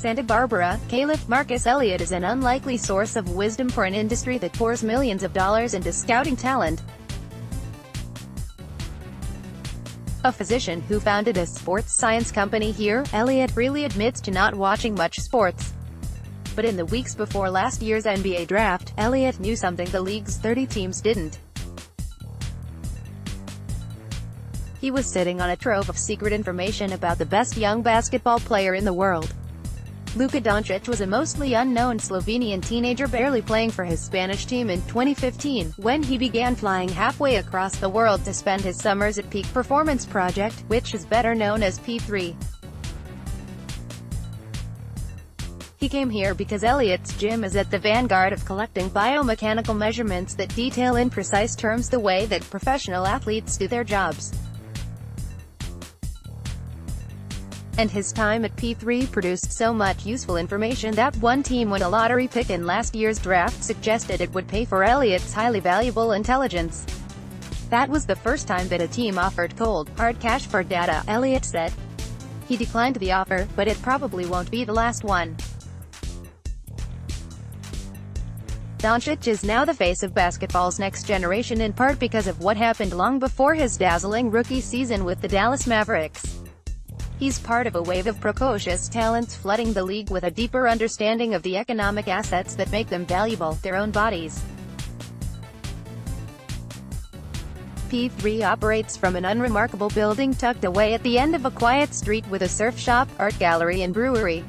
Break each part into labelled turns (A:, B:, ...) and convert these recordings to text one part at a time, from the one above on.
A: Santa Barbara, Calif. Marcus Elliott is an unlikely source of wisdom for an industry that pours millions of dollars into scouting talent. A physician who founded a sports science company here, Elliott freely admits to not watching much sports. But in the weeks before last year's NBA draft, Elliott knew something the league's 30 teams didn't. He was sitting on a trove of secret information about the best young basketball player in the world. Luka Doncic was a mostly unknown Slovenian teenager barely playing for his Spanish team in 2015, when he began flying halfway across the world to spend his summers at Peak Performance Project, which is better known as P3. He came here because Elliott's gym is at the vanguard of collecting biomechanical measurements that detail in precise terms the way that professional athletes do their jobs. And his time at P3 produced so much useful information that one team with a lottery pick in last year's draft suggested it would pay for Elliott's highly valuable intelligence. That was the first time that a team offered cold, hard cash for data, Elliott said. He declined the offer, but it probably won't be the last one. Doncic is now the face of basketball's next generation in part because of what happened long before his dazzling rookie season with the Dallas Mavericks. He's part of a wave of precocious talents flooding the league with a deeper understanding of the economic assets that make them valuable, their own bodies. P3 operates from an unremarkable building tucked away at the end of a quiet street with a surf shop, art gallery and brewery.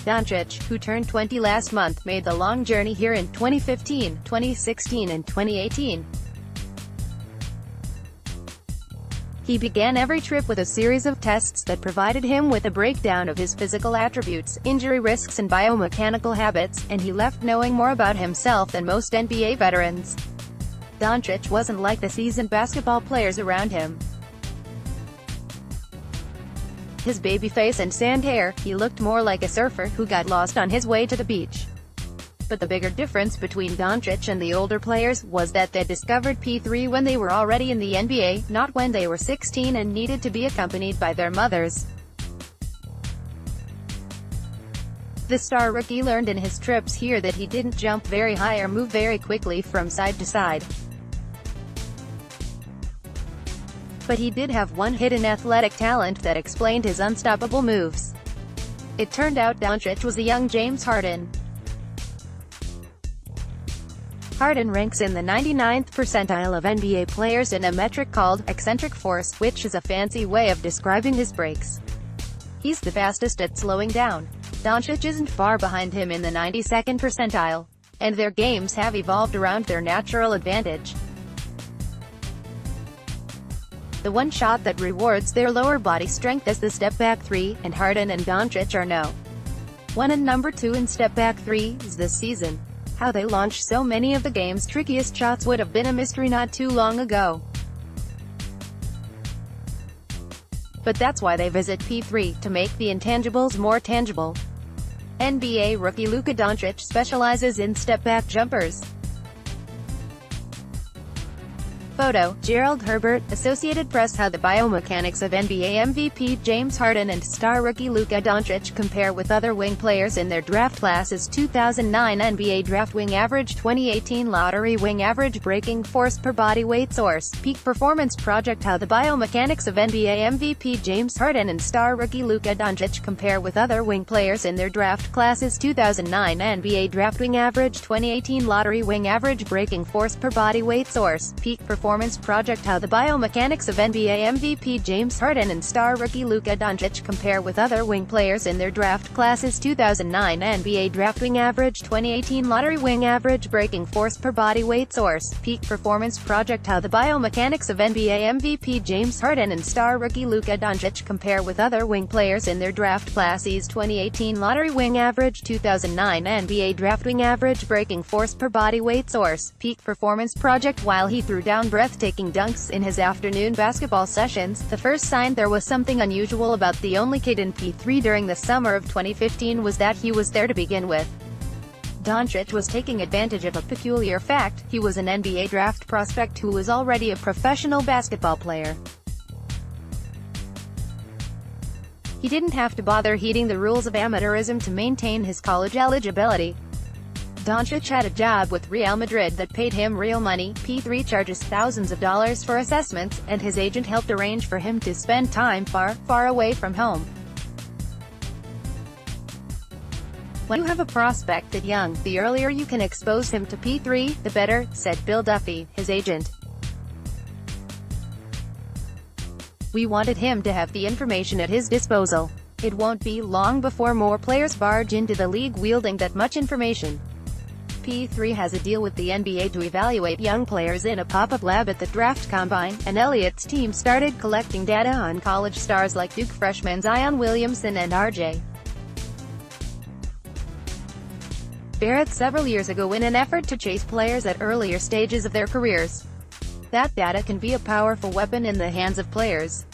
A: Doncic, who turned 20 last month, made the long journey here in 2015, 2016 and 2018. He began every trip with a series of tests that provided him with a breakdown of his physical attributes, injury risks and biomechanical habits, and he left knowing more about himself than most NBA veterans. Doncic wasn't like the seasoned basketball players around him. His baby face and sand hair, he looked more like a surfer who got lost on his way to the beach. But the bigger difference between Doncic and the older players was that they discovered P3 when they were already in the NBA, not when they were 16 and needed to be accompanied by their mothers. The star rookie learned in his trips here that he didn't jump very high or move very quickly from side to side. But he did have one hidden athletic talent that explained his unstoppable moves. It turned out Doncic was a young James Harden. Harden ranks in the 99th percentile of NBA players in a metric called eccentric force, which is a fancy way of describing his breaks. He's the fastest at slowing down. Doncic isn't far behind him in the 92nd percentile, and their games have evolved around their natural advantage. The one shot that rewards their lower body strength is the step-back three, and Harden and Doncic are no. 1 and number 2 in step-back threes this season. How they launched so many of the game's trickiest shots would have been a mystery not too long ago. But that's why they visit P3, to make the intangibles more tangible. NBA rookie Luka Doncic specializes in step-back jumpers. Photo, Gerald Herbert, Associated Press. How the biomechanics of NBA MVP James Harden and star rookie Luka Doncic compare with other wing players in their draft classes. 2009 NBA Draft Wing Average, 2018 Lottery Wing Average, Breaking Force per Body Weight Source, Peak Performance Project. How the biomechanics of NBA MVP James Harden and star rookie Luka Doncic compare with other wing players in their draft classes. 2009 NBA Draft Wing Average, 2018 Lottery Wing Average, Breaking Force per Body Weight Source, Peak Performance Project. How the biomechanics of NBA MVP James Harden and star rookie Luka Doncic compare with other wing players in their draft classes. 2009 NBA Draft Wing Average, 2018 Lottery Wing Average, Breaking Force per Body Weight Source, Peak Performance Project. How the biomechanics of NBA MVP James Harden and star rookie Luka Doncic compare with other wing players in their draft classes. 2018 Lottery Wing Average, 2009 NBA Draft Wing Average, Breaking Force per Body Weight Source, Peak Performance Project. While he threw down breathtaking dunks in his afternoon basketball sessions, the first sign there was something unusual about the only kid in P3 during the summer of 2015 was that he was there to begin with. Doncic was taking advantage of a peculiar fact: he was an NBA draft prospect who was already a professional basketball player. He didn't have to bother heeding the rules of amateurism to maintain his college eligibility. Doncic had a job with Real Madrid that paid him real money. P3 charges thousands of dollars for assessments, and his agent helped arrange for him to spend time far, far away from home. When you have a prospect that young, the earlier you can expose him to P3, the better, said Bill Duffy, his agent. We wanted him to have the information at his disposal. It won't be long before more players barge into the league wielding that much information. P3 has a deal with the NBA to evaluate young players in a pop-up lab at the draft combine, and Elliott's team started collecting data on college stars like Duke freshmen Zion Williamson and R.J. Barrett several years ago in an effort to chase players at earlier stages of their careers. That data can be a powerful weapon in the hands of players.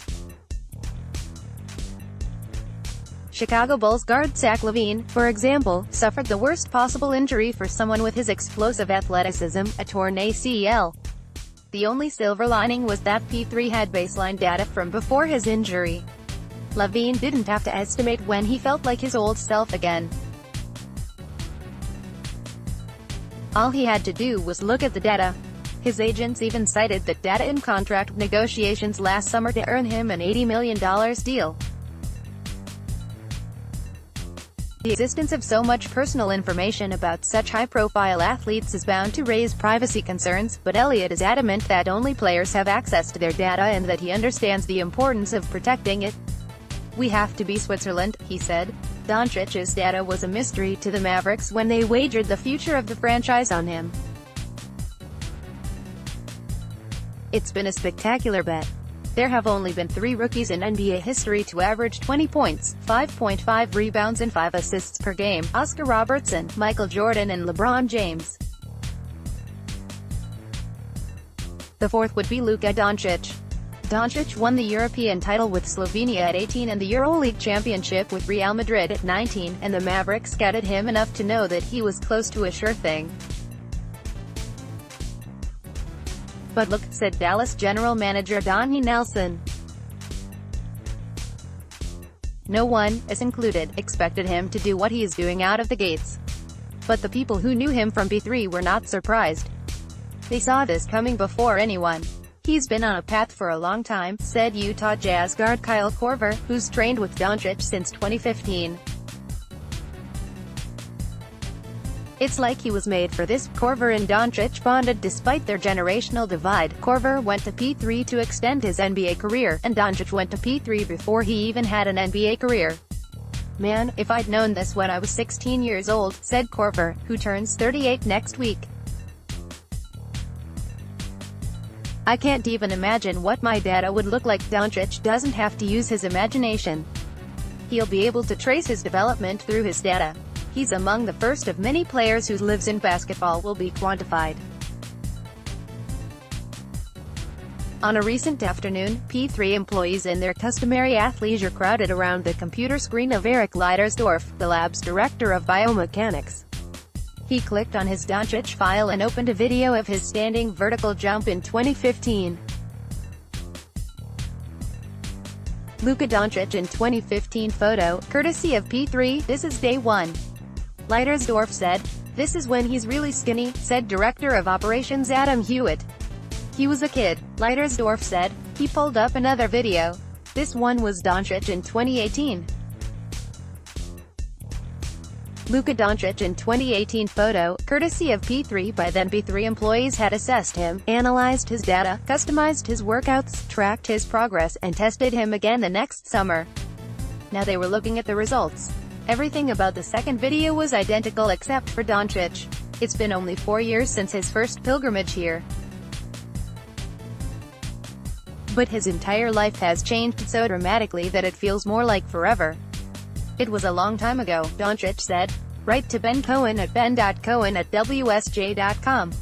A: Chicago Bulls guard Zach LaVine, for example, suffered the worst possible injury for someone with his explosive athleticism, a torn ACL. The only silver lining was that P3 had baseline data from before his injury. LaVine didn't have to estimate when he felt like his old self again. All he had to do was look at the data. His agents even cited that data in contract negotiations last summer to earn him an $80 million deal. The existence of so much personal information about such high-profile athletes is bound to raise privacy concerns, but Elliott is adamant that only players have access to their data and that he understands the importance of protecting it. We have to be Switzerland, he said. Doncic's data was a mystery to the Mavericks when they wagered the future of the franchise on him. It's been a spectacular bet. There have only been 3 rookies in NBA history to average 20 points, 5.5 rebounds and 5 assists per game: Oscar Robertson, Michael Jordan and LeBron James. The fourth would be Luka Doncic. Doncic won the European title with Slovenia at 18 and the EuroLeague championship with Real Madrid at 19, and the Mavericks scouted him enough to know that he was close to a sure thing. But look, said Dallas general manager Donnie Nelson. No one, us included, expected him to do what he is doing out of the gates. But the people who knew him from B3 were not surprised. They saw this coming before anyone. He's been on a path for a long time, said Utah Jazz guard Kyle Korver, who's trained with Doncic since 2015. It's like he was made for this. Korver and Doncic bonded despite their generational divide. Korver went to P3 to extend his NBA career, and Doncic went to P3 before he even had an NBA career. Man, if I'd known this when I was 16 years old, said Korver, who turns 38 next week. I can't even imagine what my data would look like. Doncic doesn't have to use his imagination. He'll be able to trace his development through his data. He's among the first of many players whose lives in basketball will be quantified. On a recent afternoon, P3 employees in their customary athleisure crowded around the computer screen of Eric Leidersdorf, the lab's director of biomechanics. He clicked on his Doncic file and opened a video of his standing vertical jump in 2015. Luka Doncic in 2015 photo, courtesy of P3, this is day 1. Leidersdorf said, "This is when he's really skinny," said Director of Operations Adam Hewitt. "He was a kid," Leidersdorf said. He pulled up another video. This one was Doncic in 2018. Luka Doncic in 2018 photo, courtesy of P3. By then P3 employees had assessed him, analyzed his data, customized his workouts, tracked his progress, and tested him again the next summer. Now they were looking at the results. Everything about the second video was identical except for Doncic. It's been only 4 years since his first pilgrimage here. But his entire life has changed so dramatically that it feels more like forever. It was a long time ago, Doncic said. Write to Ben Cohen at ben.cohen@wsj.com.